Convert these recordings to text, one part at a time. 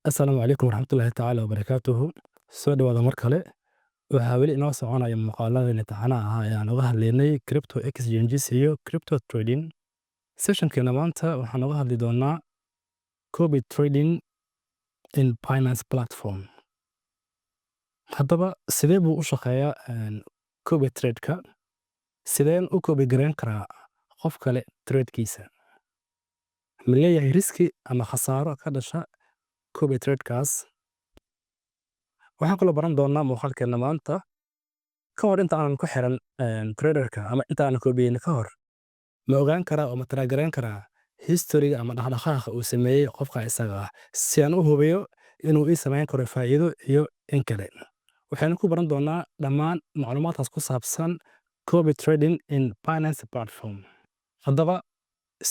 Asalaamu calaykum waraxmatullaahi tacaala wabarakaatuhu. Soo dhawaada mar kale. Waxaa weli inoo soconaya muuqaaladii taxanaha ahaa ee aan uga hadlaynay crypto exchanges iyo crypto trading. Sessionkeena maanta waxaan uga hadli doonaa copy trading in Binance platform. Haddaba sidee buu u shaqeeyaa copy trade-ka? Sideen u copy gareyn karaa qof kale trade-kiisa? Ma leeyahay riski ama khasaaro ka dhasha copy trade-kaas? Waxaan kaloo baran doonaa muuqaalkeena maanta ka hor inta aanan ku xiran traderka ama inta aanan koobiyeyni ka hor ma ogaan karaa oo ma taraagareyn karaa historyga ama dhaqdhaqaaqa uu sameeyey qofka isaga ah si aan u hubiyo inuu ii samayn karo faa'iido iyo in kale. Waxaynu ku baran doonaa dhammaan macluumaadkaas ku saabsan copy trading in Binance platform. Haddaba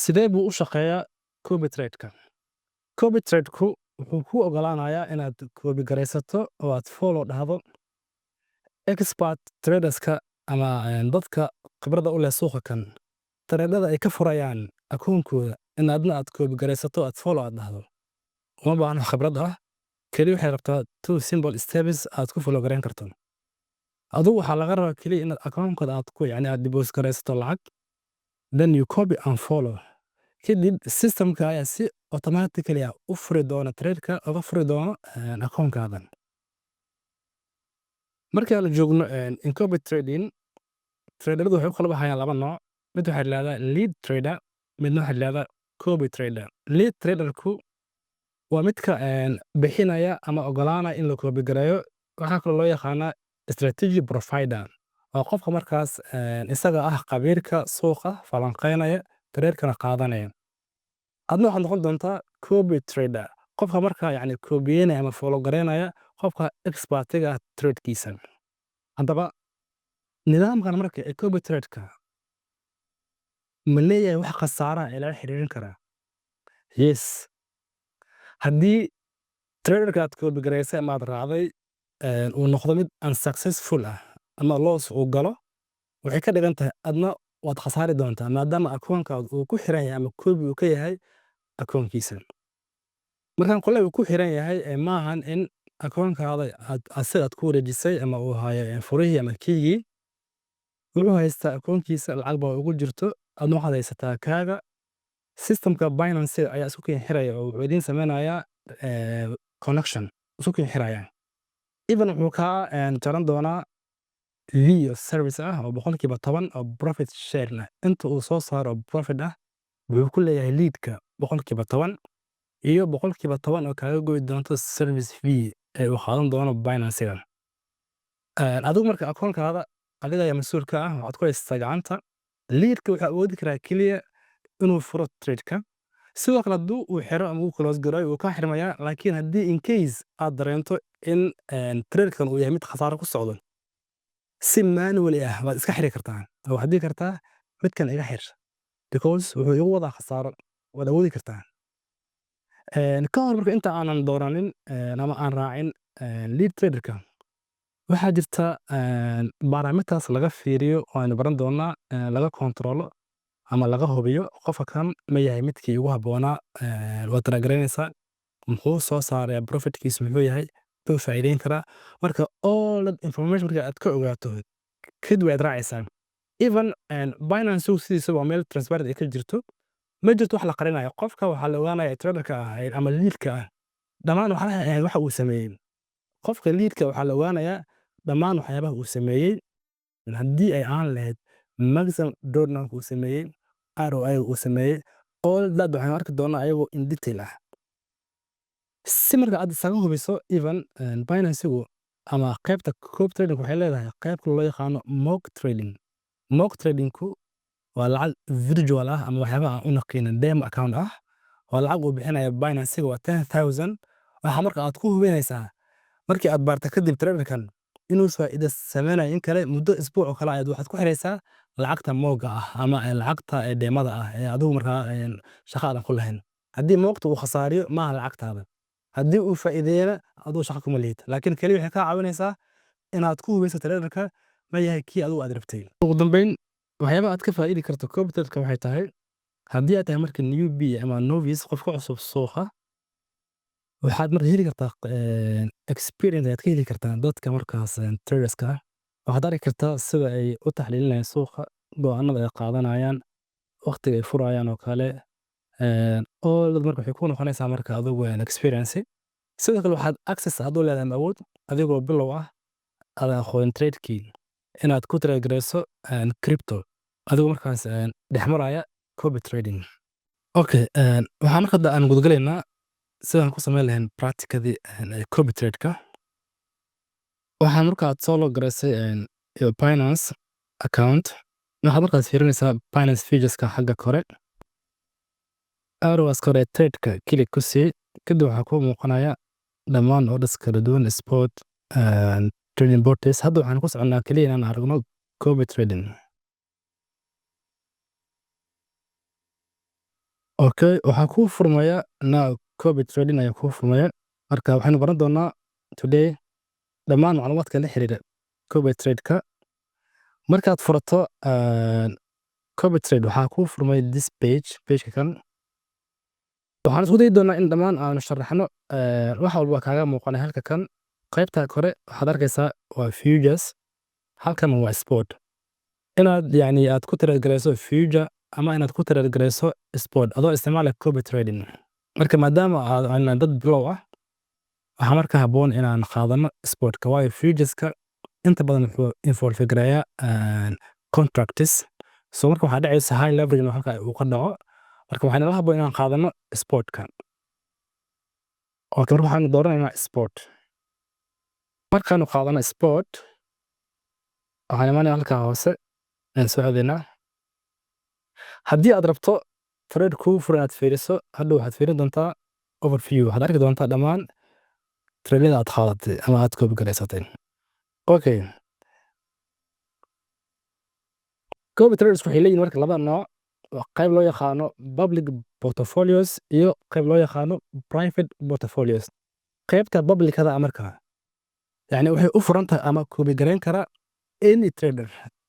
sidee buu u shaqeeyaa copy trade-ka? Copy trade-ku wuxuu kuu ogolaanayaa inaad copy garaysato oo aad follow dhahdo expert traderska ama dadka khibradda u leh suuqa kan tradeada ay ka furayaan akoonkooda in adna aad copy garaysato aad follow aad dhahdo uma baahna khibrad ah keli waxay rabtaa two simple steps aad ku follow garayn karto. Adigu waxaa laga rabaa keliya inaad akoonkooda aad ku aad deposit garaysato lacag, then you copy and follow. Kadib systemka ayaa si automatically u furi doona trade-ka uga furi doono akoonkaadan. Markii aan joogno in copy trading, traderadu waxay u kala baxayaan laba nooc. Mid waxaa la yiraahdaa lead trader, midna waxaa la yiraahdaa copy trader. Lead traderku waa midka bixinaya ama ogolaanaya in la copy gareeyo. Waxaa kaloo loo yaqaanaa strategy provider. Waa qofka markaas isaga ah khabiirka suuqa falanqeynaya traderkana qaadanaya. Adna waxaad noqon doontaa copy trader. Qofka markaa copy-yeynaya ama follow gareynaya qofka expertiga trade-kiisa. Haddaba nidaamkan marka ee copy trade-ka ma leeyahay wax khasaara ah ee lala xiriirin karaa? Yes. Haddii traderka aad copy garaysay ama aad raacday uu noqdo mid unsuccessful ah ama loss uu galo, waxay ka dhigan tahay adna waad khasaari doontaa maadaama akoonkaada uu ku xiran yahay ama copy uu ka yahay akoonkiisa. Markaan qole uu ku xiran yahay maahan in akoonkaada aad ku wareejisay ama uu hayo furihii ama keygii wuxuu haystaa akoonkiisa lacag baa ugu jirto adna waxaad haysataa kaaga. Systemka Binance ayaa isku keen xiraya oo wuxuu idiin sameynayaa connection isku keen xiraya. Even wuxuu kaa jaran doonaa video service ah oo 10% oo profit share ah. Inta uu soo saaro profit ah wuxuu ku leeyahay leadka 10% iyo 10% oo kaaga go'i doonto service fee ee uu qaadan doono Binance. Adigu marka akoonkaada adiga ayaa mas'uul ka ah waxaad ku haysataa gacanta. Leadka wuxuu awoodi karaa keliya inuu furo trade-ka. Sidoo kale hadduu uu xiro ama uu close gareeyo wuu kaa xirmayaa. Laakiin haddii in case aad dareento in trade-kan uu yahay mid khasaaro ku socdo, si manually ah waad iska xiri kartaa. Waxaad dhihi kartaa midkan iga xir because wuxuu igu wadaa khasaaro. Waad awoodi kartaa. Ka hor marka inta aanan dooranin ama aan raacin lead traderka waxaa jirta parameters laga fiiriyo oo aynu baran doonaa laga controlo ama laga hubiyo qofka kan ma yahay midkii ugu habboonaa waad taraagareynaysaa muxuu soo saaraya profitkiisa muxuu yahay muxuu faa'iideyn karaa. Marka all that information marka aad ka ogaato kadib waad raacaysaa. Even Binance sidiisa waa meel transparent ay ka jirto. Ma jirto wax la qarinayo. Qofka waxaa la ogaanaya traderka ah ama leadka ah dhammaan waxa uu sameeyey. Qofka leadka waxaa la ogaanayaa dhammaan waxyaabaha uu sameeyey haddii ay aan lahayd maximum drawdown uu sameeyey ROI uu sameeyey all that waxaan arki doonaa ayagoo in detail ah. Si marka aad isaga hubiso even Binance ama qaybta copy trading waxay leedahay qayb loo yaqaano mock trading. Mock trading-ku waa lacag virtual ah ama waxyaabaha aan u naqaano demo account ah. Waa lacag uu bixinaya Binance waa 10,000. Waxa marka aad ku hubinaysaa markii aad baarta kadib traderkan inuu faa'iido sameynayo in kale muddo isbuuc oo kale ayaad waxaad ku xiraysaa lacagta mooga ah ama lacagta deemada ah ee adigu markaa shaqo aadan ku lahayn. Haddii moogta uu khasaariyo maaha lacagtaada. Haddii uu faa'iideeyana adigu shaqo kuma lihid. Laakiin kaliya waxay kaa caawinaysaa inaad ku hubiso traderka ma yahay kii adigu aad rabtay. Ugu dambeyn waxyaabaha aad ka faa'iidi karto copy trade-ka waxay tahay haddii aad tahay marka newbie ama novice qof ku cusub suuqa waxaad marka heli kartaa experience ayaad ka heli kartaa dadka markaas traderska ah. Waxaad arki kartaa sida ay u taxliilinayaan suuqa, go'aanada ay qaadanayaan, waqtiga ay furayaan oo kale. All dad marka waxay ku noqonaysaa marka adigu experience. Sidoo kale waxaad access aad u leedahay awood adigoo bilow ah aad aqoon trade-kii inaad ku trade gareyso crypto adigoo markaas dhex maraya copy trading. Okay, waxaan marka hadda aan gudagalaynaa sidaan ku samayn lahayn practically copy trade-ka. Waxaan marka aad soo log gareysay your Binance account. Waxaad markaas fiirinaysaa Binance features-ka xagga kore. Arrows kore trade-ka click ku sii. Kadib waxaa ku muuqanaya dhammaan orders kala duwan spot trading boards. Hadda waxaan ku soconaa kaliya inaan aragno copy trading. Okay, waxaa ku furmaya now copy trading ayaa ku furmaya. Marka waxaanu baran doonaa today dhammaan macluumaadka la xiriira copy trade-ka. Markaad furato copy trade waxaa ku furmay this page kan. waxaan isku dayi doonaa in dhammaan aanu sharaxno wax walba kaaga muuqanay halka kan. Qaybta kore waxaad arkaysaa waa futures, halkan waa spot. Inaad yani aad ku trade gareyso future ama inaad ku trade gareyso spot adoo isticmaala copy trading. Marka maadaama aan dad bilow ah waxaa marka habboon inaan qaadano sportka waayo futureska inta badan wuxuu involve gareeyaa contracts. So marka waxaa dhacaysa high leverage inuu halka uu ka dhaco. Marka waxaan la habboon inaan qaadano sportka. Okay, marka waxaan dooranaynaa sport. Markaanu qaadano sport waxaan imaanaya halka hoose aan soo adeynaa. Haddii aad rabto trade kuu furan aad fiiriso hadda waxaad fiirin doontaa overview. Waxaad arki doontaa dhammaan trade aad qaadatay ama aad copy gareysatay. Okay. Copy traders waxay leeyihiin marka laba nooc. qayb loo yaqaano public portfolios iyo qayb loo yaqaano private portfolios. qaybta publicada marka yani waxay u furan tahay ama copy gareyn kara any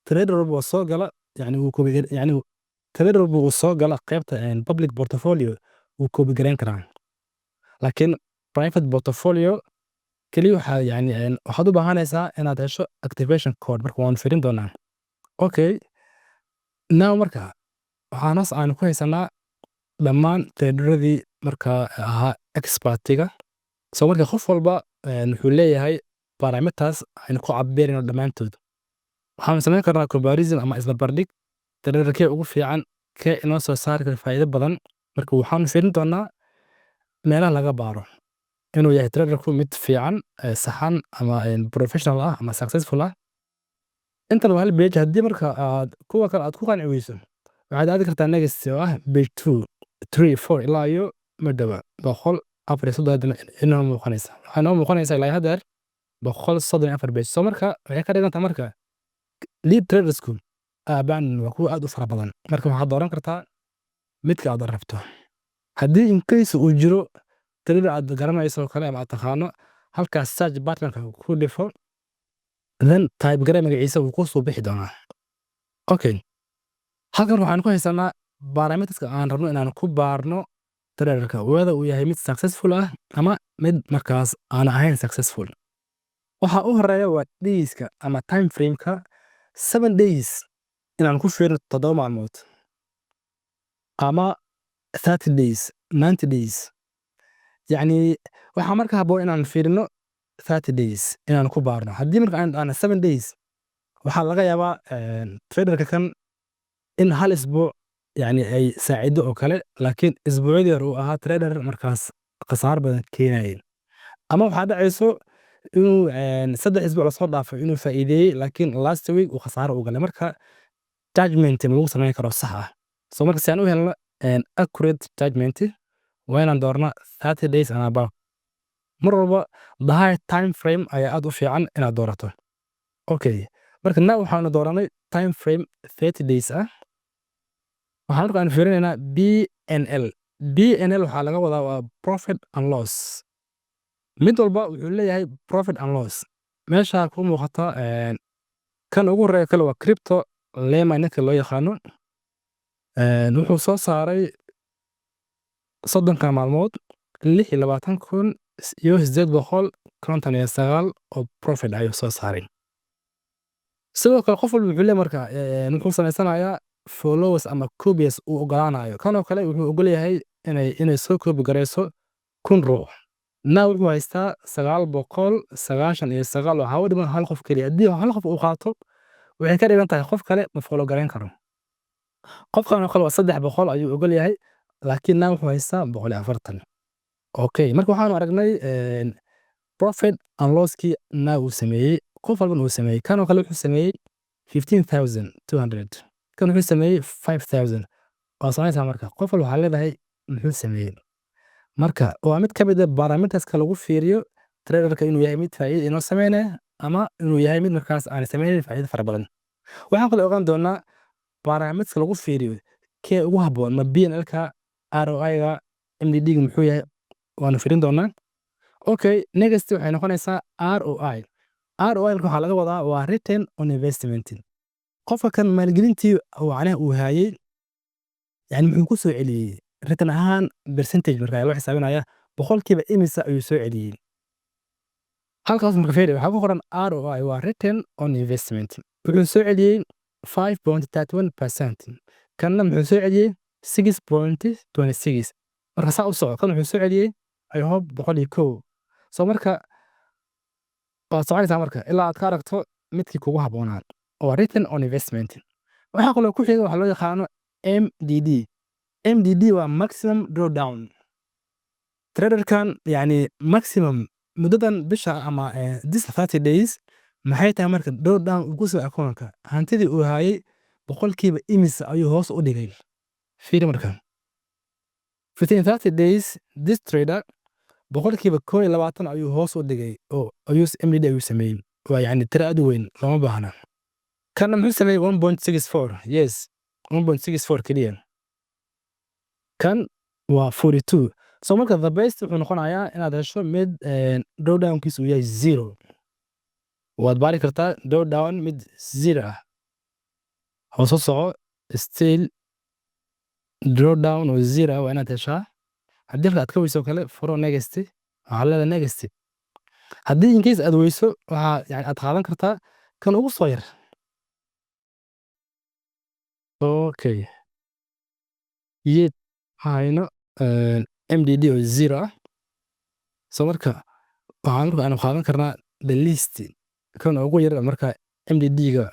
trader walba soo gala yani uu copy yani trader walba soo gala qaybta public portfolio uu copy gareyn karaa. laakiin private portfolio kaliya waxa yani waxaad u baahanaysaa inaad hesho activation code marka waan fiirin doonaa. Okay, now marka waxaanas aan ku haysanaa dhammaan traderadii marka ahaa expertiga. So marka qof walba wuxuu leeyahay parameters aynu ku cabirino dhammaantood. waxaan samayn karnaa comparison ama isbarbardhig traderkee ugu fiican kee inoo soo saari kara faa'iido badan. Marka waxaan fiirin doonaa meelaha laga baaro inuu yahay traderku mid fiican saxan ama professional ah ama successful ah. intan waa hal page. haddii marka aad kuwa kale aad ku qanci weyso waxaad aadi kartaa next oo ah page 2 3 4 ilaa iyo madaba 134 inoo muuqanaysa. waxaa inoo muuqanaysa ilaa hadda 134 page. So marka waxay ka dhigan tahay marka lead tradersku baan waa kuwa aad u fara badan. marka waxaad dooran kartaa midka aad rabto. haddii in case uu jiro trader aad garanayso kale ama aad taqaano halkaas search button-ka ku dhifo then type garee magaciisa wuu ku soo bixi doonaa. Okay, halkan waxaan ku haysanaa parameterska aan rabno inaan ku baarno traderka wada uu yahay mid successful ah ama mid markaas aan ahayn successful. waxa u horeeya waa dayska ama time frame-ka 7 days inaan ku fiirno 7 maalmood ama 30 days 90 days. yani waxa marka habboon inaan fiirino 30 days inaan ku baarno. haddii marka aan 7 days waxaa laga yaabaa traderka kan in hal isbuuc yani ay saacido oo kale laakiin isbuucyadii hore uu ahaa trader markaas khasaar badan keenayay. ama waxaa dhacayso inuu 3 isbuuc la soo dhaafay inuu faa'iideeyay laakiin last week uu khasaaro u galay. marka judgment lagu samayn karo sax ah. so marka si aan u helno accurate judgment waa inaan doornaa 30 days and above. mar walba the high time frame ayaa aad u fiican inaad doorato. Okay, marka now waxaanu dooranay time frame 30 days ah. waxaan marka aan fiirinaynaa BNL. BNL waxaa laga wadaa waa profit and loss. mid walba wuxuu leeyahay profit and loss. meesha ku muuqata kan ugu horeeya kale waa crypto lema ninka loo yaqaano. wuxuu soo saaray 30 maalmood 26,000 iyo 859 oo profit ayuu soo saaray. sidoo kale qof walba wuxuu leeyahay marka wuxuu samaysanayaa followers ama copies uu ogolaanayo kanoo kale wuxuu ogol yahay inay soo koobi garayso 1,000 ruux now wuxuu haystaa 999 oo hawo dhiman hal qof keliya haddii hal qof uu qaato waxay ka dhigan tahay qof kale ma follow garayn karo qofkan oo kale waa 300 ayuu ogol yahay laakiin now wuxuu haystaa 140 okay marka waxaanu aragnay profit and losskii now uu sameeyey qof walban uu sameeyey kanoo kale wuxuu sameeyey 15,200 kan wuxuu sameeyey 5,000 waa soconaysaa marka qof walba waxaa leedahay muxuu sameeyey marka waa mid ka mid ah parameterska lagu fiiriyo traderka inuu yahay mid faa'iido inoo sameynaya ama inuu yahay mid markaas aan sameynayn faa'iido fara badan waxaan kale ogaan doonaa parameterska lagu fiiriyo kee ugu habboon ma BNL-ka ROI-ga MDD-ga muxuu yahay waanu fiirin doonaa okay next waxay noqonaysaa ROI waxaa laga wadaa waa return on investment qofka kan maalgelintii uu hayay yani muxuu ku soo celiyey return ahaan percentage marka loo xisaabinaya boqolkiiba imisa ayuu soo celiyey halkaas marka fiiri waxaa ku qoran ROI waa return on investment wuxuu soo celiyey 5.31% kanna muxuu soo celiyey 6.26 marka saa u soco kan wuxuu soo celiyey I hope 101 soo marka waa soconaysaa marka ilaa aad ka aragto midkii kugu habboonaa oo return on investment waxaa kaloo ku xiga waxaa loo yaqaano MDD waa maximum drawdown traderkan yani maximum muddadan bisha ama this 30 days maxay tahay marka drawdown uu ku soo akoonka hantidii uu hayay boqolkiiba imisa ayuu hoos u dhigay fiiri marka 30 days this trader boqolkiiba 21 ayuu hoos u dhigay oo ayuu MDD ayuu sameeyey waa yani tira aad u weyn looma baahna kana muxuu sameeyey 1.64 yes 1.64 keliya kan waa 42 so marka the best wuxuu noqonayaa inaad hesho mid drawdownkiisu uu yahay 0 waad baari kartaa drawdown mid 0 ah hoos u soco still drawdown oo 0 ah waa inaad heshaa haddii aad ka weyso kale furo negative waxaa leedahay negative haddii in case aad weyso waxaa yani aad qaadan kartaa kan ugu soo yar okay yet hayno MDD oo 0 ah soo marka waxaan qaadan karnaa the least kan ugu yar marka MDD-ga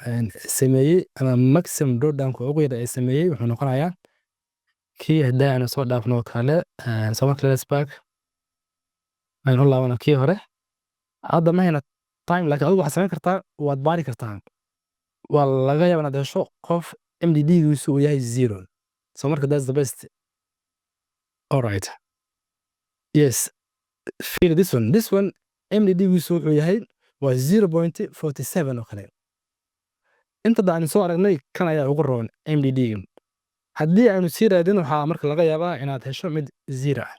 sameeyey ama maximum drawdown-ka ugu yar ay sameeyey wuxuu noqonayaa kii haddii aanu soo dhaafno kale soo marka let's back aynu laabano kii hore hadda ma hayna time laakiin adigu waxaad samayn kartaa waad baari kartaa waa laga yaabaa inaad hesho qof MDD-giisu uu yahay 0 so marka that's the best alright yes feel this one MDD-giisu wuxuu yahay waa 0.47 oo kale inta aan soo aragnay kan ayaa ugu roon MDD-ga haddii aanu sii raadin waxaa marka laga yaabaa inaad hesho mid 0 ah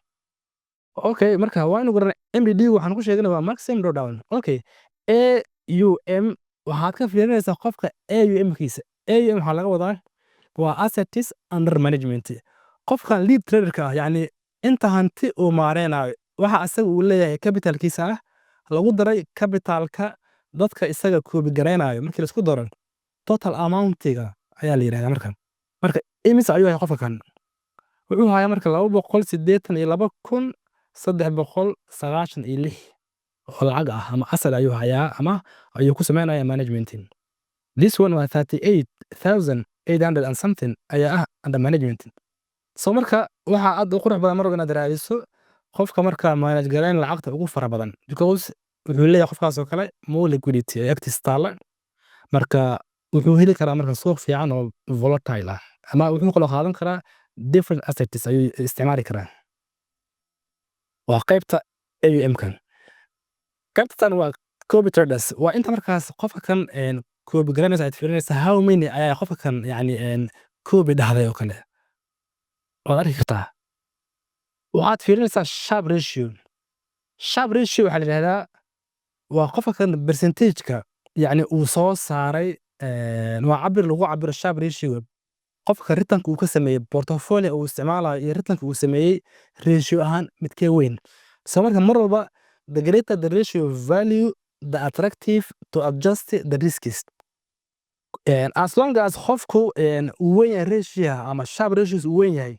okay marka waanu garanay MDD waxaan ku sheegnay waa maximum drawdown okay AUM waxaad ka fiirinaysaa qofka AUM-kiisa AUM waxaa laga wadaa waa assets under management qofkan lead traderka ah yani inta hanti uu maareynayo waxa asaga uu leeyahay capitalkiisa ah lagu daray capitalka dadka isaga koobi gareynayo markii la isku daro total amount-iga ayaa la yiraahdaa marka imisa ayuu yahay qofka kan wuxuu hayaa marka 282,396 oo lacag ah ama asal ayuu hayaa ama ayuu ku sameynaya management this one waa 38,800 and something ayaa ah under management so marka waxa aad u qurux badan mar inaad raadiso qofka marka manage gareyn lacagta ugu fara badan because wuxuu leeyahay qofkaas oo kale more liquidity ay active taala marka wuxuu heli karaa marka suuq fiican oo volatile ah ama wuxuu kala qaadan karaa different assets ayuu isticmaali karaa waa qaybta AUM-kan qaybtan waa copy traders waa inta markaas qofka kan copy garanaysa aad fiirinaysa how many ayaa qofka kan yani copy dhahday oo kale waad arki kartaa waxaad fiirinaysaa sharp ratio waxaa la yidhahdaa waa qofka kan percentage-ka yani uu soo saaray waa cabir lagu cabiro sharp ratio qofka return-ka uu ka sameeyey portfolio uu isticmaalayo iyo return-ka uu sameeyey ratio ahaan midkee weyn. So marka mar walba the greater the ratio value the attractive to adjust the risks. As long as qofku uu weyn yahay ratio ama sharp ratios uu weyn yahay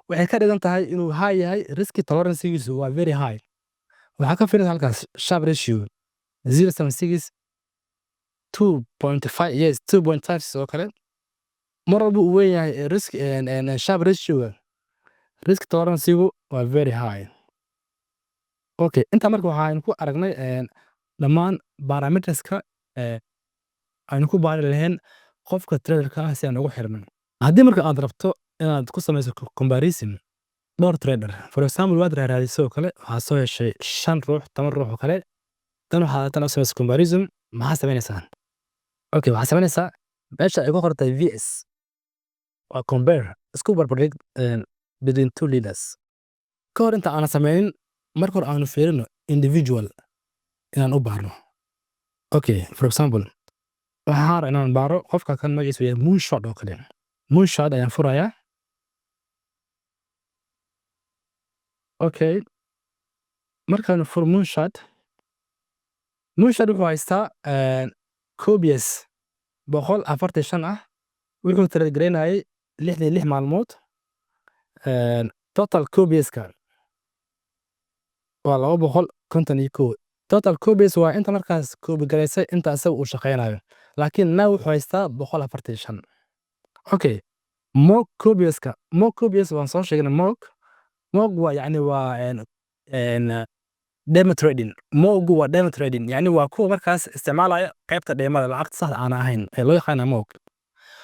waxay ka dhigan tahay inuu high yahay risk tolerance-giisu waa very high. waxaa ka filan halkaas sharp ratio 0.76 2.5 yes 2.5 sidoo kale mar walba uu weyn yahay risk sharp ratio risk tolerance-igu waa very high. Okay, inta marka waxaan ku aragnay dhammaan parameters-ka aynu ku baari lahayn qofka trader-ka ah si aan ugu xirnay. Haddii marka aad rabto inaad ku samayso comparison dhowr trader, for example waad raadisay oo kale waxaad soo heshay 5 ruux 10 ruux oo kale tan waxaad tan u samayso comparison maxaa samaynaysaa? Okay, waxaad samaynaysaa meesha ay ku qortay VS waa compare isku barbardhig between two leaders. Ka hor inta aan samaynin marka hore aanu fiirino individual inaan u baarno. Okay, for example waxaan rabaa inaan baaro qofka kan magaciisu yahay Moonshot oo kale. Moonshot ayaan furayaa. Okay, markaan furo Moonshot wuxuu haystaa Cobias 145 ah wuxuu trade gareynayay 66 maalmood. Total Cobias-ka waa 251. Total Cobias waa inta markaas Cobi gareysay inta asaga uu shaqeynayo. Laakiin now wuxuu haystaa 145. Okay, mock Cobias-ka mock Cobias waan soo sheegnay mock waa yani waa demo trading. Mock waa demo trading yani waa kuwa markaas isticmaalaya qaybta dheemada lacagta sax aan ahayn ee loo yaqaan mock.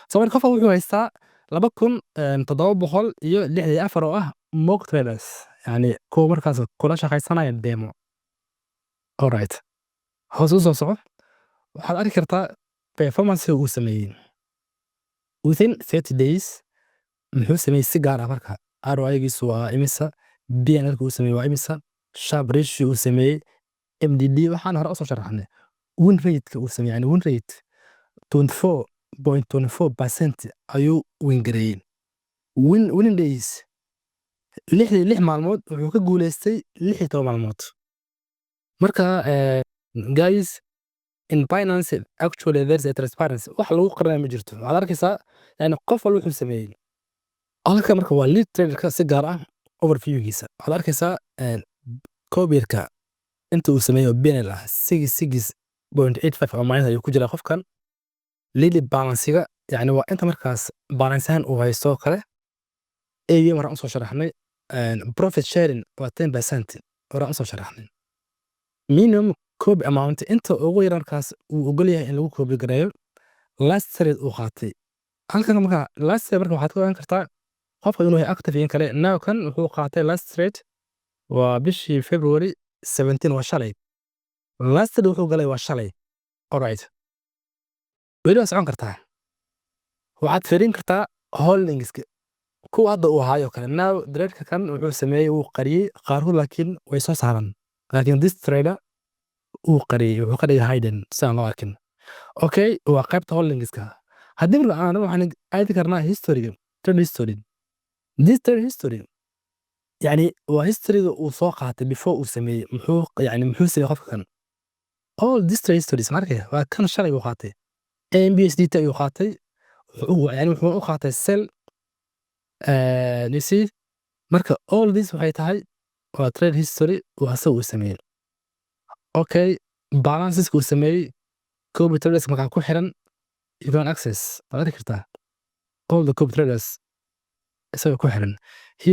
So marka qofka wuxuu haystaa 2764 oo ah mock traders yani kuwa markaas kula shaqaysanaya demo. Alright, hoos u soo soco waxaad arki kartaa performance uu sameeyay within 30 days muxuu sameeyay si gaar ah marka ROI-giisu waa imisa, PNL-ka uu sameeyay waa imisa, sharp ratio uu sameeyay, MDD waxaan hore u soo sharaxnay. Win rate-ka uu sameeyay yani win rate 24.24% ayuu win gareeyay. Winning days 66 maalmood wuxuu ka guuleystay 16 maalmood. Marka guys in Binance actually there's a transparency wax lagu qarnaa ma jirto. Waxaad arkaysaa yani qof walba wuxuu sameeyay. Halka marka waa lead trader-ka si gaar ah overview-giisa. Waxaad arkaysaa Cobias-ka inta uu sameeyo PNL ah 66.85 oo maalinta ayuu ku jiraa qofkan. Daily balance-ga yani waa inta markaas balance ahaan uu haysto kale. AUM waxaan u soo sharaxnay profit sharing waa 10% waxaan u soo sharaxnay. Minimum Cobi amount inta ugu yar markaas uu ogol yahay in lagu Cobi gareeyo last trade uu qaatay. Halkan marka last trade marka waxaad ku ogaan kartaa qofka inuu yahay active in kale. Now kan wuxuu qaatay last trade waa bishii February 17 waa shalay. Last trade wuxuu galay waa shalay. Alright, weli waa socon kartaa. waxaad fiirin kartaa holdings-ka kuwa hadda uu hayo kale. Now trade-ka kan wuxuu sameeyay uu qariyay qaarkood laakiin way soo saaran. Laakiin this trader uu qariyay wuxuu ka dhigay hidden saan loo arkin. Okay, waa qaybta holdings-ka. Haddii marka aan waxaan aadi karnaa history-ga trade history. This trade history yani waa history-ga uu soo qaatay before uu sameeyay muxuu sameeyay qofka kan. All this trade histories markay waa kan shalay uu qaatay. MBSDT ayuu qaatay wuxuu u qaatay sell you see marka all this waxay tahay waa trade history uu asaga uu sameeyay. Okay, balances uu sameeyay Cobi traders marka ku xiran you can access baad kartaa all the Cobi traders isaga ku xiran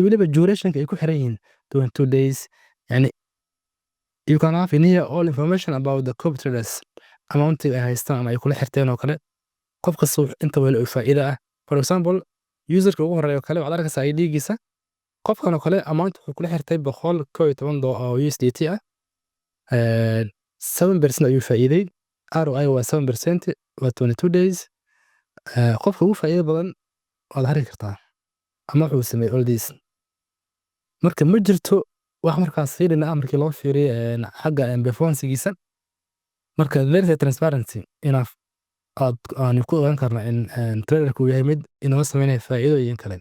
weliba duration-ka ay ku xiran yihiin 22 days yani you can have in here all information about the Cobi traders amount ay haystaan ama ay kula xirteen oo kale qof kasta inta weel oo faa'iido ah. For example user-ka ugu horeeyo kale waxaad arkaysaa ID-giisa qofkan oo kale amount wuxuu kula xirtay $111 oo USDT ah. 7% ayuu faa'iiday. ROI waa 7% waa 22 days. qofka ugu faa'iido badan waad arki kartaa ama wuxuu sameeyay all this. marka ma jirto wax markaas fiirina markii loo fiiriyo xagga performance-giisa. marka there is a transparency enough aan ku ogaan karnaa in traderku yahay mid inoo sameynaya faa'iidooyin kale.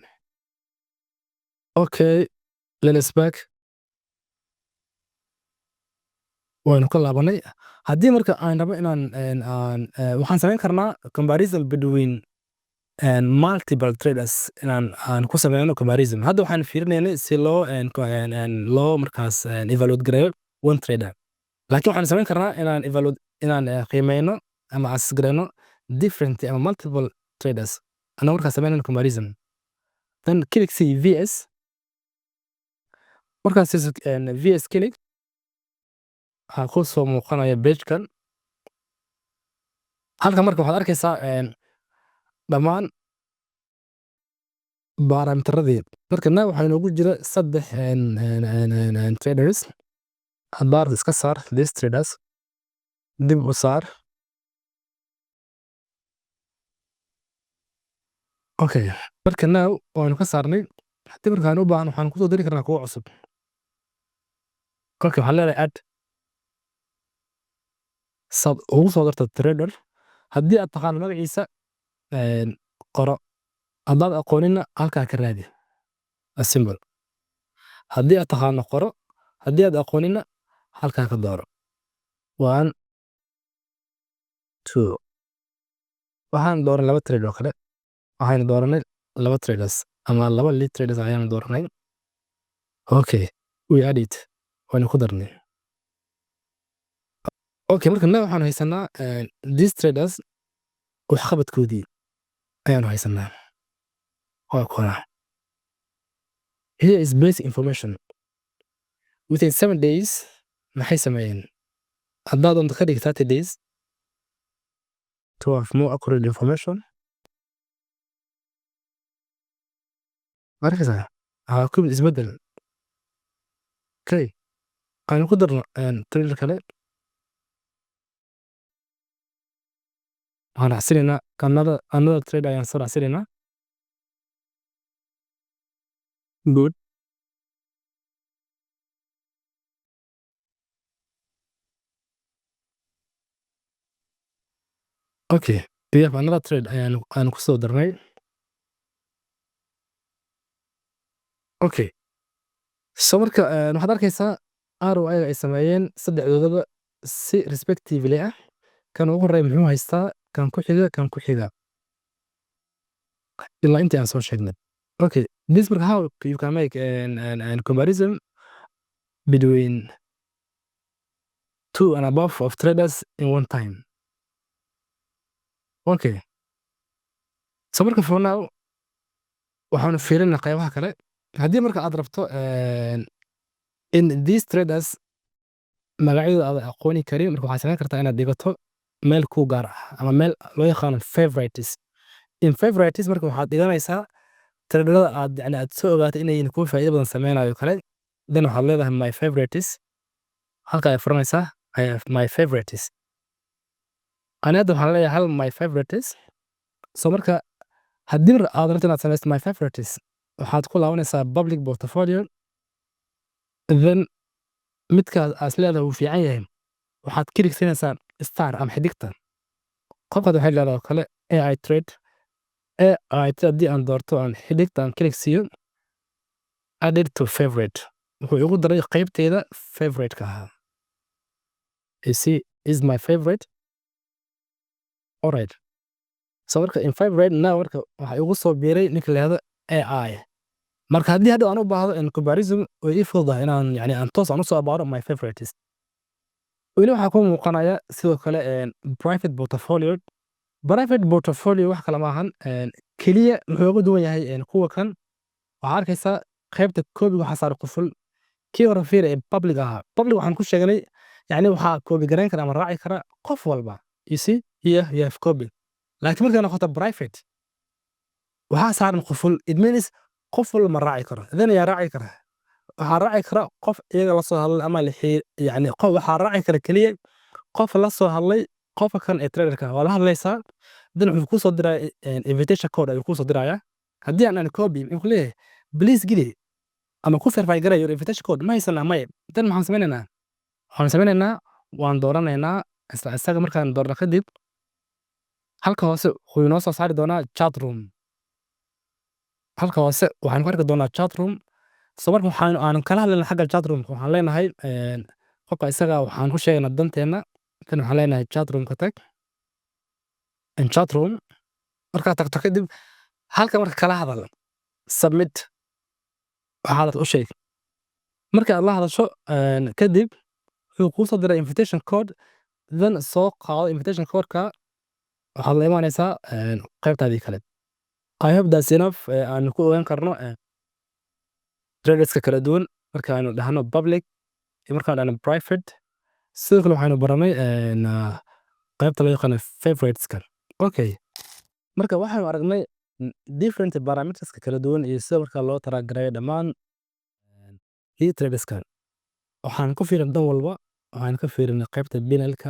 Okay, let's back. Waynu ka laabanay. Haddii marka aan rabo inaan waxaan samayn karnaa comparison between multiple traders aan ku sameyno comparison. Hadda waxaan fiirinaynay si loo markaas evaluate gareeyo one trader. Laakiin waxaan samayn karnaa inaan qiimeyno ama assess gareyno different ama multiple traders anagoo markaas sameynayno comparison. Then click see VS. Markaas VS click waxaa ku soo muuqanaya pagekan. Halkan marka waxaad arkaysaa dhammaan baaraamitaradii. Markana waxaa inoogu jira 3 traders. Haddaad iska saar these traders dib u saar. Okay, markana waanu ka saarnay. Haddii markaan u baahno waxaan kusoo dari karnaa kuwo cusub. Kolka waxaan leedahay add ugu soo darta trader. Haddii aad taqaan magaciisa qoro. Haddaad aqoonina halkaa ka raadi. A symbol. Haddii aad taqaano qoro. Haddii aad aqoonina halkaa ka dooro. 1 2 waxaan dooran 2 trader oo kale. Waxaan dooranay 2 traders ama 2 lead traders ayaan dooranay. Okay, we add it. Waanu ku darnay. Okay, markana waxaan haysanaa these traders wax qabadkoodii ayaanu haysanaa. Waa kora. Here is basic information. Within 7 days maxay sameeyeen? Haddaad doonto ka dhig 30 days to have more accurate information. Markaysaa ku mid isbedel. Okay, waxaan ku darno trader kale. Waxaan raacsinaynaa another trader ayaan soo raacsinaynaa. Good. Okay, we have another trade ayaan ku soo darnay. Okay, so marka waxaad arkaysaa ROI ay sameeyeen saddexdoodaba si respectively ah. Kan ugu horeeya muxuu haystaa kan ku xiga ilaa intii aan soo sheegnay. Okay, this is how you can make an comparison between 2 and above of traders in one time. Okay, so marka for now waxaanu fiirinaa qaybaha kale. Haddii marka aad rabto in these traders magacyadooda aad aqooni karin, marka waxaad samayn kartaa inaad dhigato meel ku gaar ah ama meel loo yaqaano favorites. In favorites marka waxaad dhiganaysaa traderada aad soo ogaatay inay kuwa faa'iido badan sameynayo kale. Then waxaad leedahay my favorites. Halka ay furanaysaa I have my favorites. Anada waxaan leeyahay hal my favorites. So marka haddii aad rabto inaad sameysto my favorites waxaad ku laabanaysaa public portfolio. Then midkaas aad leedahay wuu fiican yahay. Waxaad kilik siinaysaa star ama xidigta. Qofkaad waxay leedahay kale AI trade. AI trade haddii aan doorto aan xidigta aan kilik siiyo added to favorite. Wuxuu igu daray qaybteeda favorite-ka ahaa. You see is my favorite. Alright. So marka in favorite now marka waxa igu soo biiray ninka leeyahay AI. Marka haddii hadda aan u baahdo in comparison way ii fududahay inaan aan toos aan u soo abaaro my favorites. Weli waxaa ku muuqanaya sidoo kale private portfolio. Private portfolio wax kale maahan keliya wuxuu uga duwan yahay kuwa kan. Waxaa arkaysaa qaybta koobi waxaa saaran quful. Kii hore fiir public ahaa. Public waxaan ku sheegnay waxaa koobi gareyn kara ama raaci kara qof walba. You see here you have copy. Laakiin marka noqoto private waxaa saaran quful. It means qof walba ma raaci karo. Then yaa raaci kara. Waxaa raaci kara qof iyaga la soo hadlay ama qof waxaa raaci kara keliya qof la soo hadlay qofka kan ee traderka waa la hadlaysaa. Then wuxuu ku soo diraa invitation code ayuu ku soo dirayaa. Haddii aan copy wuxuu leeyahay please gidi ama ku verify garay your invitation code ma haysanaa may. Then maxaan sameynaynaa? Waxaan sameynaynaa waan dooranaynaa isaga markaan doorno kadib halka hoose wuxuu inoo soo saari doonaa chat room. halka hoose waxaan ku arki doonaa chat room. marka aanu kala hadlayna xagga chat room waxaan leenahay qofka isaga waxaan ku sheegaynaa danteena. Tan waxaan leenahay chat room ka tag. chat room markaad tagto kadib halka marka kala hadal submit waxaad u sheeg. marka aad la hadasho kadib wuxuu kuu soo diray invitation code, then soo qaado invitation code-ka waxaad la imaanaysaa qaybtaadii kale. I hope that's enough. aanu ku ogaan karno traderska kala duwan marka aynu dhahno public iyo markaan dhahno private. sidoo kale waxaynu baranay qaybta loo yaqaano favorites-ka. Okay, marka waxaanu aragnay different parameterska kala duwan iyo sida marka loo talagalay dhammaan traderska. waxaan ku fiirin dan walba waxaan ka fiirinay qaybta P&L-ka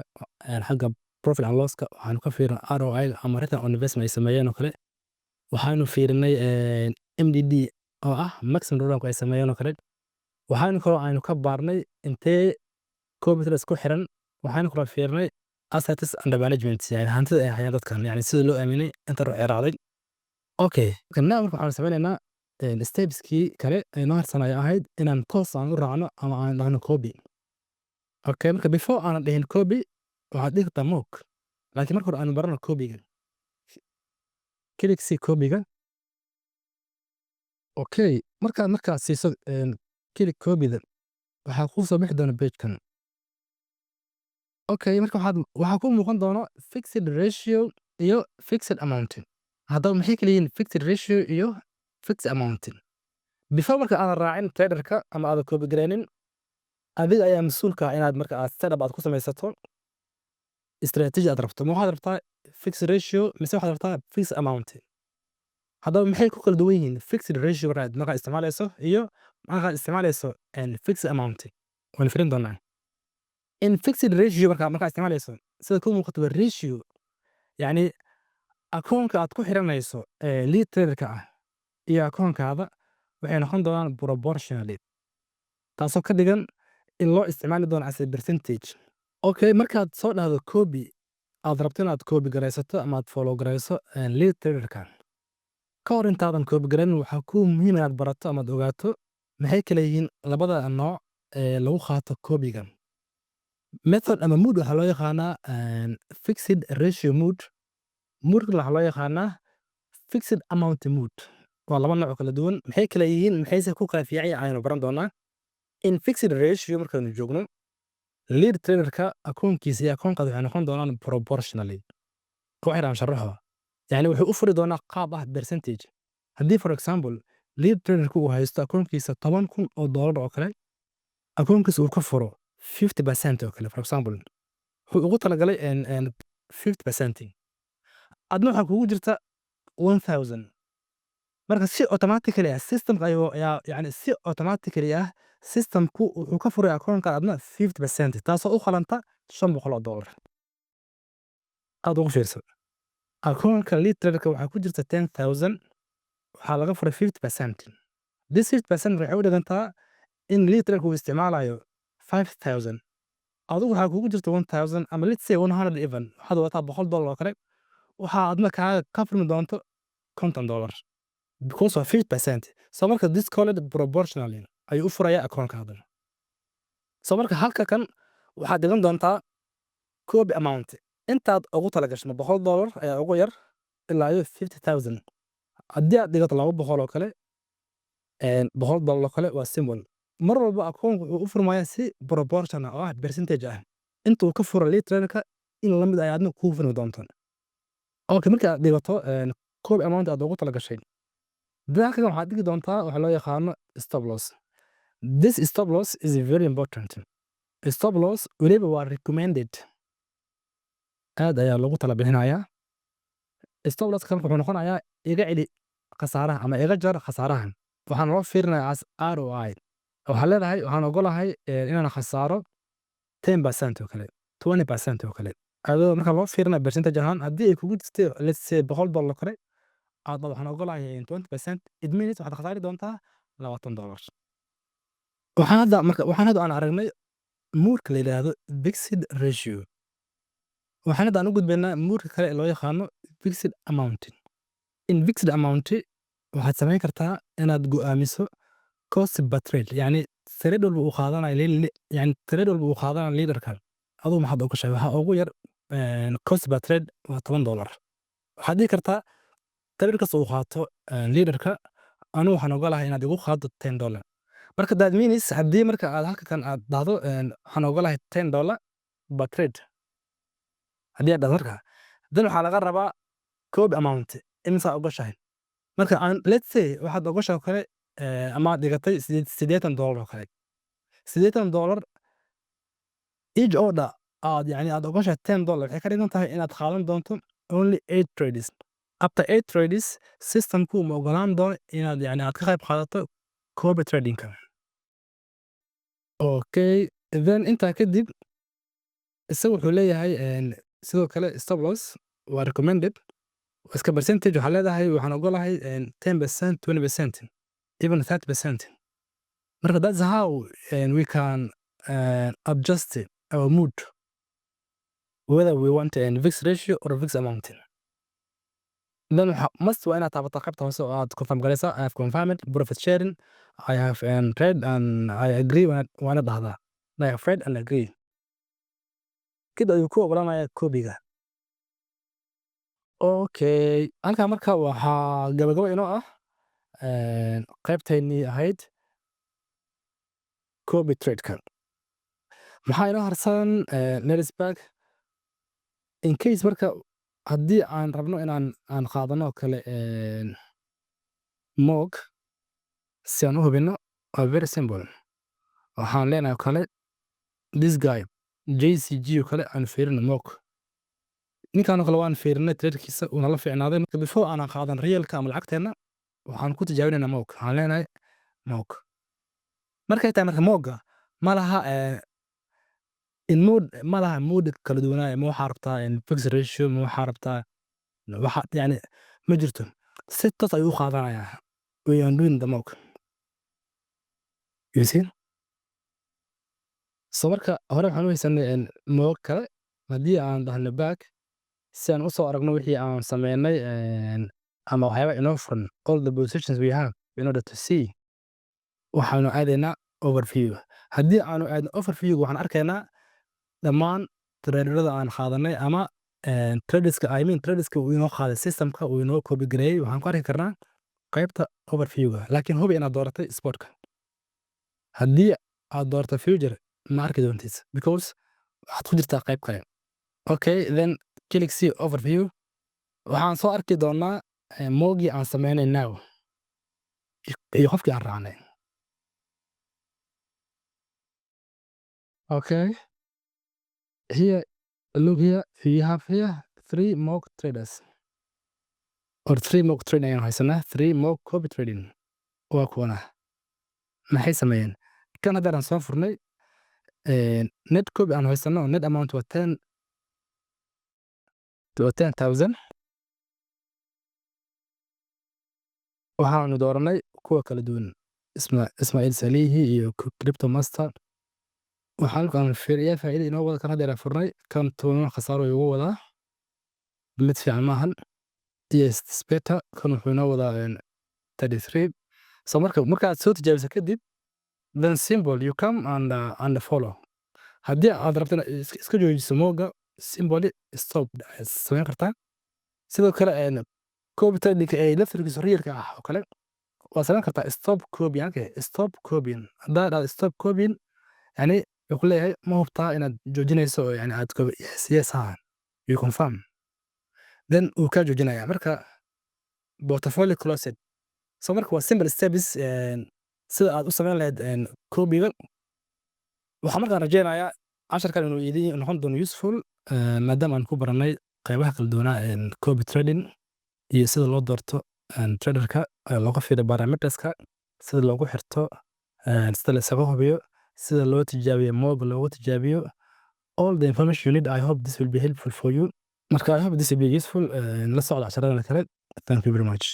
xagga profit and loss-ka waxaan ka fiirinay ROI ama return on investment ay sameeyeen oo kale. waxaanu fiirinay MDD oo ah maximum return ay sameeyeen oo kale. waxaanu kaloo aynu ka baarnay intee commitments ku xiran. waxaanu kaloo fiirinay assets under management yani hantida ay hayaan dadkan yani sida loo aaminay inta ruux yaraaday. Okay, kana marka waxaan sameynaynaa stepskii kale ee noo harsanaya ahayd inaan toos aan u raacno ama aan dhahno copy. Okay, marka before aan dhahin copy waxaad dhigi kartaa mock, laakiin marka hore aanu barano copy-ga. click copy-ga. Okay, markaad siiso click copy-da waxaa kuu soo bixi doona page-kan. Okay, marka waxaa ku muuqan doona fixed ratio iyo fixed amount. haddaba maxay kala yihiin fixed ratio iyo fixed amount? before marka aadan raacin traderka ama aadan copy gareynin, adiga ayaa mas'uulka ah inaad marka aad setup aad ku samaysato strategy aad rabto. ma waxaad rabtaa fixed ratio mise waxaad rabtaa fixed amount? haddaba maxay ku kala duwan yihiin fixed ratio markaad isticmaalayso iyo markaad isticmaalayso fixed amount? waan fiirin doonaa. in fixed ratio markaad isticmaalayso sida ku muuqato waa ratio yani akoonka aad ku xiranayso lead traderka ah iyo akoonkaada waxay noqon doonaan proportionally, taasoo ka dhigan in loo isticmaali doono as a percentage. Okay, markaad soo dhahdo copy aad rabto inaad copy garaysato ama aad follow garayso lead traderka, ka hor intaadan copy garayn waxaa ku muhiim inaad barato ama aad ogaato maxay kala yihiin labada nooc ee lagu qaato copy-ga. method ama mood waxaa loo yaqaanaa fixed ratio mood. moodka waxaa loo yaqaanaa fixed amount mood. waa laba nooc oo kala duwan. maxay kala yihiin maxayse ku kala fiican yihiin ayaynu baran doonaa. in fixed ratio markaanu joogno lead traderka akoonkiisa iyo akoonkaada waxay noqon doonaan proportionally. ku xiraan sharaxo yani wuxuu u furi doonaa qaab ah percentage. haddii for example lead traderku uu haysto akoonkiisa $10,000 oo kale, akoonkiisa uu ka furo 50% oo kale for example wuxuu ugu talagalay 50%. adna waxaa kugu jirta 1000. marka si automatically ah systemka ayaa yani si automatically ah systemku wuxuu ka furay akoonka adna 50%, taasoo u qalanta $500. aad ugu fiirso akoonka lead traderka waxaa ku jirta 10,000 waxaa laga furay 50%. this 50% waxay u dhigantaa in lead traderka uu isticmaalayo 5,000, adigu waxaa kugu jirta 1,000 ama let's say 100 even waxaad wataa $100 oo kale, waxaa adna ka furmi doonto $50 because of 50%. so marka this called proportionally ayuu u furayaa akoonkaada. so marka halka kan waxaad dhigan doontaa copy amount intaad ugu talagasho $100 ayaa ugu yar ilaa iyo 50,000. haddii aad dhigato $200 oo kale $100 oo kale waa symbol. mar walba akoonku wuxuu u furmayaa si proportional oo ah percentage ah. intuu ka furo lead traderka in la mid ay aadna kuu furmi doonto. okay, marka aad dhigato copy amount aad ugu talagashay dadka waxaad dhigi doontaa waxa loo yaqaano stop loss. this stop loss is very important. stop loss weliba waa recommended, aad ayaa loogu tala bixinayaa. stop loss kan wuxuu noqonayaa iga celi khasaaraha ama iga jar khasaarahan. waxaan loo fiirinayaa as ROI. waxaa leedahay waxaan ogolahay inaan khasaaro 10% oo kale 20% oo kale. adoo marka loo fiirinayo percentage ahaan haddii ay kugu jirto let's say $100 oo kale aad waxaan ogolahay 20%, it means waxaad khasaari doontaa $20. waxaan hadda aan aragnay moodka la yidhaahdo fixed ratio. waxaan hadda aan u gudbaynaa moodka kale ee loo yaqaano fixed amount. In fixed amount waxaad samayn kartaa inaad go'aamiso cost per trade, yani trade walba uu qaadanayo yani trade walba uu qaadanayo leaderka aduu maxaad uga sheegay waxa ugu yar cost per trade waa $10. waxaad dhihi kartaa trade kasta uu qaato leaderka anigu waxaan ogolahay inaad igu qaado $10. marka that means haddii marka aad halka kan aad dhahdo waxaan ogolahay $10 per trade haddii aad dhahdo marka dan waxaa laga rabaa code amount imisa ogashahay marka let's say waxaad ogashahay oo kale ama dhigatay $80 oo kale $80 each order aad yani aad ogashahay $10 waxay ka dhigan tahay inaad qaadan doonto only 8 trades. After 8 trades systemku ma ogolaan doono inaad yani aad ka qayb qaadato copy tradingka. Okay, then intaa kadib isagu wuxuu leeyahay sidoo kale stop loss waa recommended iska percentage waxaa leedahay waxaan ogolahay 10%, 20%, even 30%. marka that's how we can adjust our mood whether we want a fixed ratio or a fixed amount. then must waa inaad taabataa qaybta hoose oo aad confirm garaysaa I have confirmed profit sharing I have read and I agree waana dhahdaa I have read and agree kida ayuu ku ogolanaya koobiga. Okay, halkaa marka waxaa gabagabo inoo ah qaybtaynii ahayd copy trade-ka. maxaa inoo harsan Nerisberg in case marka haddii aan rabno aan qaadano oo kale moog si aan u hubino waa very simple. waxaan leenahay oo kale this guy JCG oo kale aan fiirino moog ninkaan oo kale waan fiirinay tradekiisa uuna la fiicnaaday marka before aanan qaadan realka ama lacagteena waxaan ku tijaabinaynaa moog waxaan leenahay moog markay tahay marka mooga ma laha ma laha mood kala duwanaayo ma waxaa rabtaa fixed ratio ma waxaa rabtaa waxa yani ma jirto si toos ayuu u qaadanayaa we are doing the moog you see so marka hore waxaan u haysanay moog kale haddii aan dhahno back si aan usoo aragno wixii aan sameynay ama waxyaaba inoo furan all the positions we have in order to see waxaanu aadaynaa overview. haddii aanu aadno overview waxaan arkaynaa dhammaan traderada aan qaadanay ama tradeska uu inoo qaaday systemka uu inoo copy gareeyey waxaan ku arki karnaa qaybta overviewga laakiin hubi inaad dooratay sportka. haddii aad dooratay future ma arki doontiis because waxaad ku jirtaa qayb kale. okay, then click see overview waxaan soo arki doonaa moogii aan sameynay now iyo qofkii aan raacnay. okay, here look here you have here 3 mock traders or 3 mock trading ayaan haysanaa 3 mock copy trading waa kuwana maxay sameeyeen kan haddaan soo furnay net copy aan haysano net amount waa 10 to 10,000 waxaanu dooranay kuwa kala duwan Ismail Salihi iyo Crypto Master waxaan halkaan fiiriyaa faa'iido inoo wada kan haddaan furnay kan toona khasaaro ugu wadaa mid fiican maahan yes better kan wuxuu inoo wadaa 33 so markaad soo tijaabiso kadib then symbol you come and follow haddii aad rabtana iska joojiso mooga symbol stop samayn kartaa sidoo kale copy trading ee laftirkiisu reelka ah oo kale waa samayn kartaa stop copying stop copying haddaa dhahdo stop copying yani wuxuu leeyahay ma hubtaa inaad joojinayso oo yani aad yes you confirm then uu kaa joojinaya marka portfolio closed so marka waa simple steps sida aad u samayn lahayd copyga. waxaan markaan rajeynayaa casharkan inuu idin noqon doono useful maadaama aan ku baranay qaybaha kala duwanaa copy trading iyo sida loo doorto traderka looga fiiriyo parameterska sida loogu xirto sida la isaga hubiyo sida loo tijaabiyo moog loogu tijaabiyo all the information you need. I hope this will be helpful for you. marka I hope this will be useful la socda casharada kale. Thank you very much.